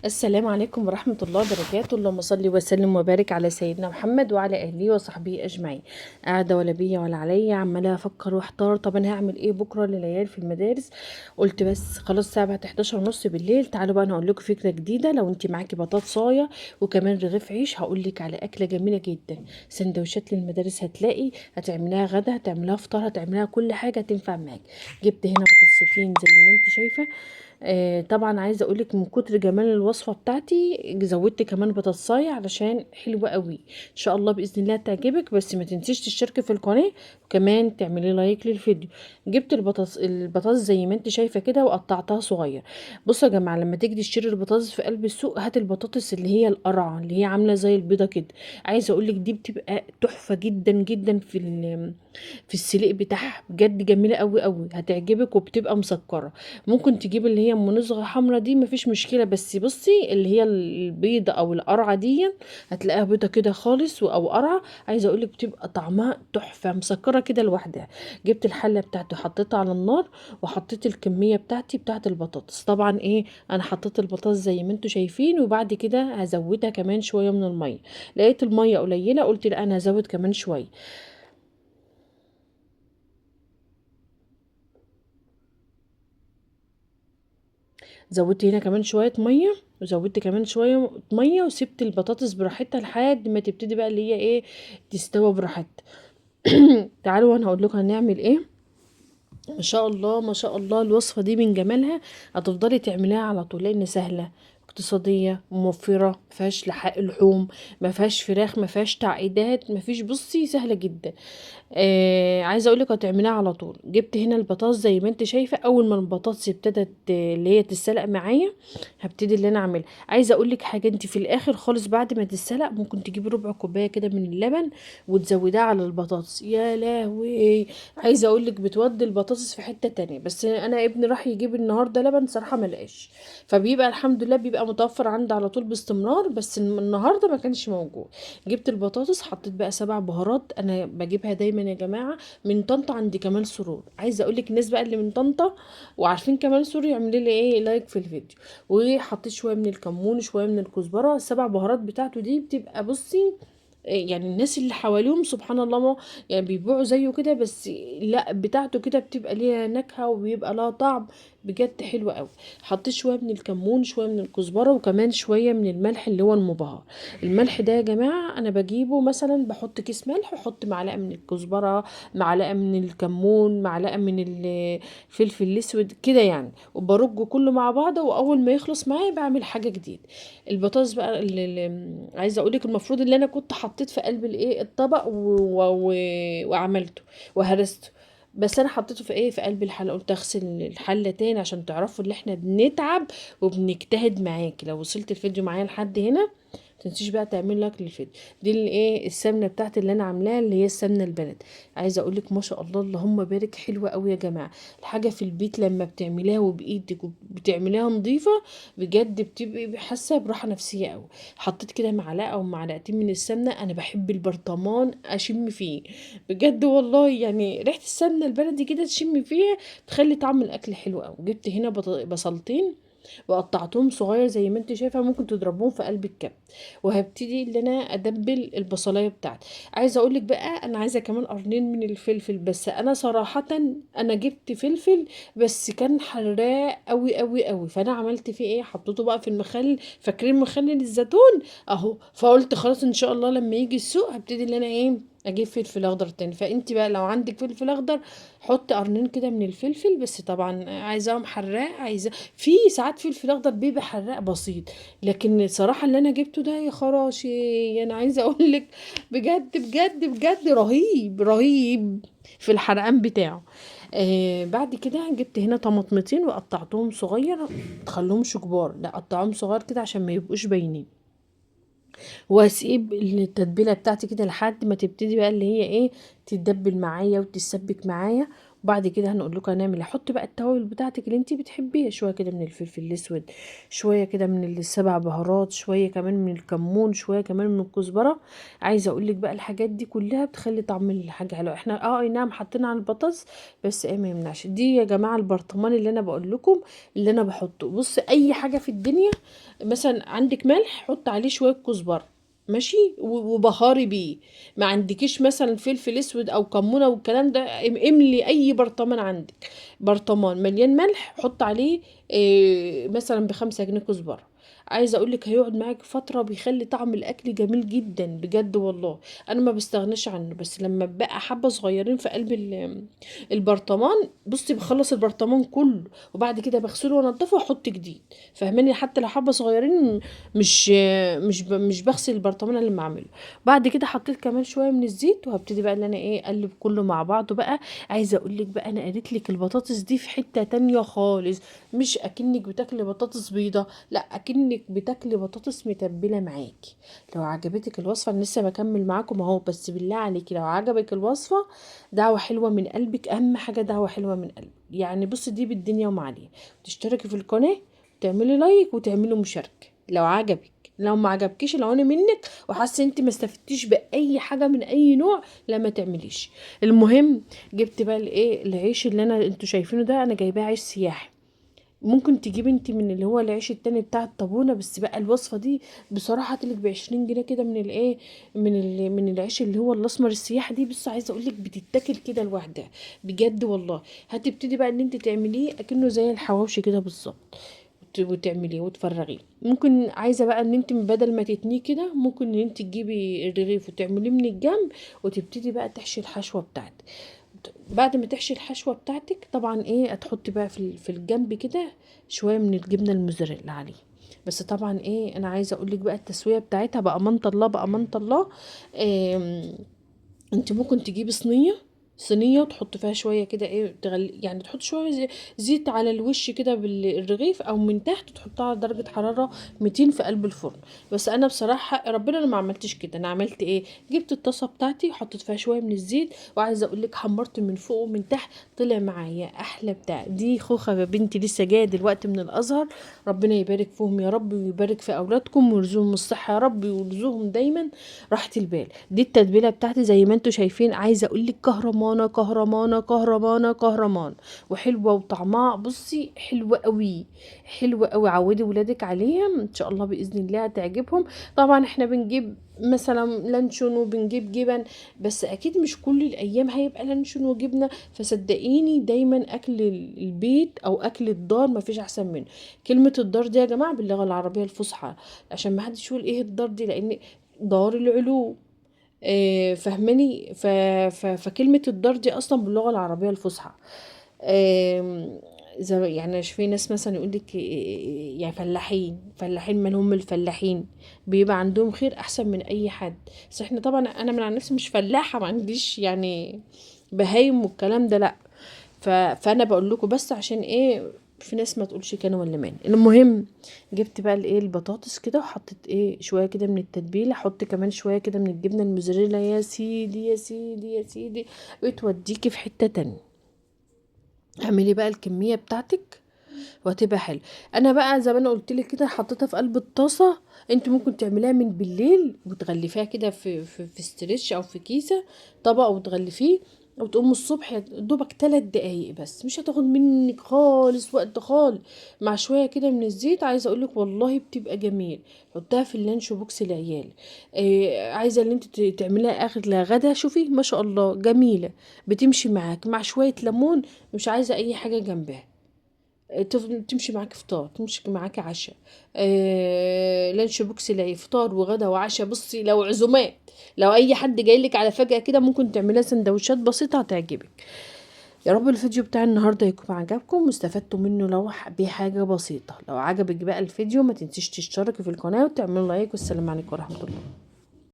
السلام عليكم ورحمة الله وبركاته. اللهم صل وسلم وبارك على سيدنا محمد وعلى أهله وصحبه أجمعين. قاعدة ولا بيا ولا عليا، عمالة أفكر واحتار. طب أنا هعمل إيه بكرة للعيال في المدارس؟ قلت بس خلاص الساعة بقت 11:30 بالليل. تعالوا بقى أنا أقول لكم فكرة جديدة. لو أنت معاكي بطاطساية وكمان رغيف عيش، هقول لك على أكلة جميلة جدا، سندوتشات للمدارس. هتلاقي هتعملها غدا، هتعملها فطار، هتعملها كل حاجة تنفع معاك. جبت هنا بطاطستين زي ما أنت شايفة. طبعا عايزه اقولك من كتر جمال الوصفه بتاعتي زودت كمان بطاطسايه علشان حلوه قوي. ان شاء الله باذن الله تعجبك، بس ما تنسيش تشتركي في القناه وكمان تعملي لايك للفيديو. جبت البطاطس زي ما انت شايفه كده وقطعتها صغير. بصوا يا جماعه، لما تيجي تشتري البطاطس في قلب السوق، هات البطاطس اللي هي القرعه اللي هي عامله زي البيضه كده. عايزه اقولك دي بتبقى تحفه جدا جدا في السليق بتاعها، بجد جميله قوي قوي، هتعجبك وبتبقى مسكره. ممكن تجيب اللي هي منوزغة حمرا دي، مفيش مشكلة، بس بصي اللي هي البيضة او القرعة دي هتلاقيها بيضة كده خالص او قرعة. عايزة اقولك بتبقى طعمها تحفة مسكرة كده لوحدها. جبت الحلة بتاعتي حطيتها على النار، وحطيت الكمية بتاعتي بتاعت البطاطس. طبعا انا حطيت البطاطس زي ما انتوا شايفين، وبعد كده هزودها كمان شوية من المية. لقيت المية قليلة، قلت لا انا هزود كمان شوية. زودت هنا كمان شوية مية، وزودت كمان شوية مية، وسبت البطاطس براحتها لحد ما تبتدي بقى اللي هي تستوى براحتها. تعالوا وانا هقول لكم هنعمل ايه. ما شاء الله ما شاء الله، الوصفة دي من جمالها هتفضلي تعمليها على طول، لان سهلة، اقتصادية، موفرة، مفيهاش لحوم، ما فيهاش فراخ، ما فيهاش تعقيدات، ما فيش، بصي سهلة جدا. عايزه اقول لك هتعمليها على طول. جبت هنا البطاطس زي ما انت شايفه. اول ما البطاطس ابتدت اللي هي تتسلق معايا، هبتدي اللي انا اعملها. عايزه اقول لك حاجه، انت في الاخر خالص بعد ما تتسلق ممكن تجيبي ربع كوبايه كده من اللبن وتزوديها على البطاطس. يا لهوي، عايزه اقول لك بتودي البطاطس في حته تانية. بس انا ابني راح يجيب النهارده لبن، صراحه ما لقاش، فبيبقى الحمد لله بيبقى متوفر عندي على طول باستمرار، بس النهارده ما كانش موجود. جبت البطاطس، حطيت بقى 7 بهارات انا بجيبها دايما يا جماعه من طنطا عند كمال سرور. عايزه اقول لك الناس بقى اللي من طنطا وعارفين كمال سرور يعملوا لي لايك في الفيديو. وحطيت شويه من الكمون، شويه من الكزبره. ال7 بهارات بتاعته دي بتبقى بصي، يعني الناس اللي حواليهم سبحان الله ما يعني بيبيعوا زيه كده، بس لا بتاعته كده بتبقى ليها نكهة وبيبقى لها طعم، بجد حلوة قوي. حطيت شوية من الكمون، شوية من الكزبرة، وكمان شوية من الملح اللي هو المبهر. الملح ده يا جماعة انا بجيبه مثلا، بحط كيس ملح واحط معلقة من الكزبرة، معلقة من الكمون، معلقة من الفلفل الاسود كده يعني، وبرجه كله مع بعضه. واول ما يخلص معايا بعمل حاجة جديدة. البطاطس بقى عايزه اقول لك المفروض اللي انا كنت حطيت في قلب الطبق وعملته وهرسته. بس انا حطيته في في قلب الحله. قلت اغسل الحله تاني عشان تعرفوا ان احنا بنتعب وبنجتهد معاكي. لو وصلت الفيديو معايا لحد هنا، متنسيش بقى تعمل لايك للفيديو. دي السمنه بتاعتي اللي انا عاملاها، اللي هي السمنه البلد. عايزه اقول لك ما شاء الله اللهم بارك، حلوه قوي يا جماعه. الحاجه في البيت لما بتعمليها وبايدك وبتعمليها نظيفه، بجد بتبقي حاسه براحه نفسيه قوي. حطيت كده معلقه او معلقتين من السمنه. انا بحب البرطمان اشم فيه، بجد والله، يعني ريحه السمنه البلدي كده تشم فيها تخلي طعم الاكل حلو قوي. جبت هنا بصلتين وقطعتهم صغير زي ما انت شايفه، ممكن تضربوهم في قلب الكب. وهبتدي ان انا ادبل البصلايه بتاعتي. عايزه اقول لك بقى انا عايزه كمان قرنين من الفلفل، بس انا صراحه انا جبت فلفل بس كان حراق قوي قوي قوي، فانا عملت فيه حطيته بقى في المخلل. فاكرين مخلل الزيتون اهو. فقلت خلاص ان شاء الله لما يجي السوق هبتدي ان انا اجيب فلفل اخضر تاني. فانت بقى لو عندك فلفل اخضر حط قرنين كده من الفلفل، بس طبعا عايزاهم حراق. عايزه في ساعات فلفل اخضر بيبقى حراق بسيط، لكن الصراحه اللي انا جبته ده يا خراشي، انا عايزه اقول لك بجد بجد بجد رهيب رهيب في الحرقان بتاعه. بعد كده جبت هنا طماطمتين وقطعتهم صغير، تخليهمش كبار، لا قطعهم صغير كده عشان ما يبقوش باينين. واسيب التتبيله بتاعتي كده لحد ما تبتدي بقى اللي هي تتدبل معايا وتتسبك معايا. وبعد كده هنقول لكم هنعمل ايه. حطي بقى التوابل بتاعتك اللي انت بتحبيها، شويه كده من الفلفل الاسود، شويه كده من السبع بهارات، شويه كمان من الكمون، شويه كمان من الكزبره. عايزه اقول لك بقى الحاجات دي كلها بتخلي طعم الحاجه حلو. احنا اي نعم حطينا على البطاطس، بس ايه ما يمنعش. دي يا جماعه البرطمان اللي انا بقول لكم اللي انا بحطه. بص اي حاجه في الدنيا، مثلا عندك ملح حط عليه شويه كزبره، ماشي، وبهاري بيه. ما عندكيش مثلا فلفل اسود او كمونه والكلام ده، املي اي برطمان عندك، برطمان مليان ملح حط عليه مثلا ب5 جنيه كزبره. عايزه اقول لك هيقعد معاك فتره، بيخلي طعم الاكل جميل جدا بجد والله. انا ما بستغناش عنه، بس لما بقى حبه صغيرين في قلب البرطمان، بصي بخلص البرطمان كله، وبعد كده بغسله وانضفه واحط جديد. فاهماني؟ حتى لو حبه صغيرين مش مش بغسل البرطمان اللي بعمله. بعد كده حطيت كمان شويه من الزيت، وهبتدي بقى اللي انا ايه اقلب كله مع بعضه بقى. عايزه اقول لك بقى انا قالت لك البطاطس دي في حته تانية خالص، مش اكنك بتاكلي بطاطس بيضه، لا اكنك بتاكلي بطاطس متبله معاكي. لو عجبتك الوصفه، انا لسه بكمل معاكم اهو، بس بالله عليكي لو عجبك الوصفه، دعوه حلوه من قلبك، اهم حاجه دعوه حلوه من قلبك يعني. بصي دي بالدنيا وما عليها. تشتركي في القناه، تعملي لايك وتعملي مشاركه لو عجبك. لو ما عجبكيش، لو انا منك وحاسه انت ما استفدتيش باي حاجه من اي نوع، لا ما تعمليش. المهم جبت بقى الايه العيش اللي انتوا شايفينه ده، انا جايباه عيش سياحي. ممكن تجيبي انت من اللي هو العيش التاني بتاع الطابونة، بس بقى الوصفة دي بصراحة هتلك ب20 جنيه كده من الايه، من العيش اللي هو الاسمر السياح دي. بس عايزة اقولك بتتاكل كده لوحدها بجد والله. هتبتدي بقى ان انت تعمليه اكنه زي الحواوشي كده بالظبط، وتعمليه وتفرغيه. ممكن عايزه بقى ان انت بدل ما تتنيه كده، ممكن ان انت تجيبي الرغيف وتعمليه من الجنب، وتبتدي بقى تحشي الحشوه بتاعتك. بعد ما تحشي الحشوه بتاعتك طبعا ايه هتحطي بقى في الجنب كده شويه من الجبنه الموزاريلا عليه. بس طبعا ايه انا عايزه اقول لك بقى التسويه بتاعتها بقى من الله، بقى من الله. انت ممكن تجيبي صينيه وتحط فيها شويه كده ايه يعني تحط شويه زيت على الوش كده بالرغيف، او من تحت تحطها على درجه حراره 200 في قلب الفرن. بس انا بصراحه ربنا انا ما عملتش كده. انا عملت ايه، جبت الطاسه بتاعتي وحطيت فيها شويه من الزيت، وعايزه اقول لك حمرت من فوق ومن تحت، طلع معايا احلى بتاع. دي خوخه يا بنتي لسه جايه دلوقتي من الازهر، ربنا يبارك فيهم يا رب، ويبارك في اولادكم ويرزقهم الصحه يا رب، ويرزقهم دايما راحه البال. دي التتبيله بتاعتي زي ما انتوا شايفين. عايزه اقول لك كهرمانه كهرمانه كهرمانه كهرمان، وحلوه وطعمها بصي حلوه قوي، حلوه قوي. عودي ولادك عليها ان شاء الله باذن الله هتعجبهم. طبعا احنا بنجيب مثلا لانشون وبنجيب جبن، بس اكيد مش كل الايام هيبقى لانشون وجبنه. فصدقيني دايما اكل البيت او اكل الدار مفيش احسن منه. كلمه الدار دي يا جماعه باللغه العربيه الفصحى، عشان ما حدش يقول ايه الدار دي، لان دار العلوم. فاهماني؟ فكلمة الدار دي أصلا باللغة العربية الفصحى. زي يعني في ناس مثلا يقول لك يعني فلاحين من هم الفلاحين، بيبقى عندهم خير أحسن من أي حد. بس احنا طبعا أنا من عن نفسي مش فلاحة، ما عنديش يعني بهايم والكلام ده، لأ. فانا بقول لكم بس عشان ايه في ناس ما تقولش كان ولا مان. المهم جبت بقى الايه البطاطس كده، وحطيت ايه شويه كده من التتبيله، احط كمان شويه كده من الجبنه الموزاريلا، يا سيدي يا سيدي يا سيدي، بتوديكي في حته تانية. اعملي بقى الكميه بتاعتك وهتبقى حلو. انا بقى زي ما انا قلت لك كده حطيتها في قلب الطاسه. انت ممكن تعمليها من بالليل وتغلفيها كده في استريتش او في كيسه طبق وتغلفيه، وتقوم الصبح يا دوبك 3 دقايق بس، مش هتاخد منك خالص وقت خالص، مع شويه كده من الزيت. عايزه اقولك والله بتبقى جميل. حطها في اللانش بوكس العيال. عايزه اللي انت تعمليها اخر لغدا، شوفي ما شاء الله جميله، بتمشي معاك مع شويه ليمون، مش عايزه اي حاجه جنبها. تمشي معاك فطار، تمشي معاك عشاء. لانش بوكس لاي فطار وغدا وعشاء. بصي لو عزومات، لو اي حد جاي لك على فجأة كده، ممكن تعملها سندوتشات بسيطة هتعجبك. يا رب الفيديو بتاع النهارده يكون عجبكم واستفدتوا منه لو بحاجة بسيطة. لو عجبك بقى الفيديو ما تنسيش تشتركي في القناة وتعملوا لايك، والسلام عليكم ورحمة الله.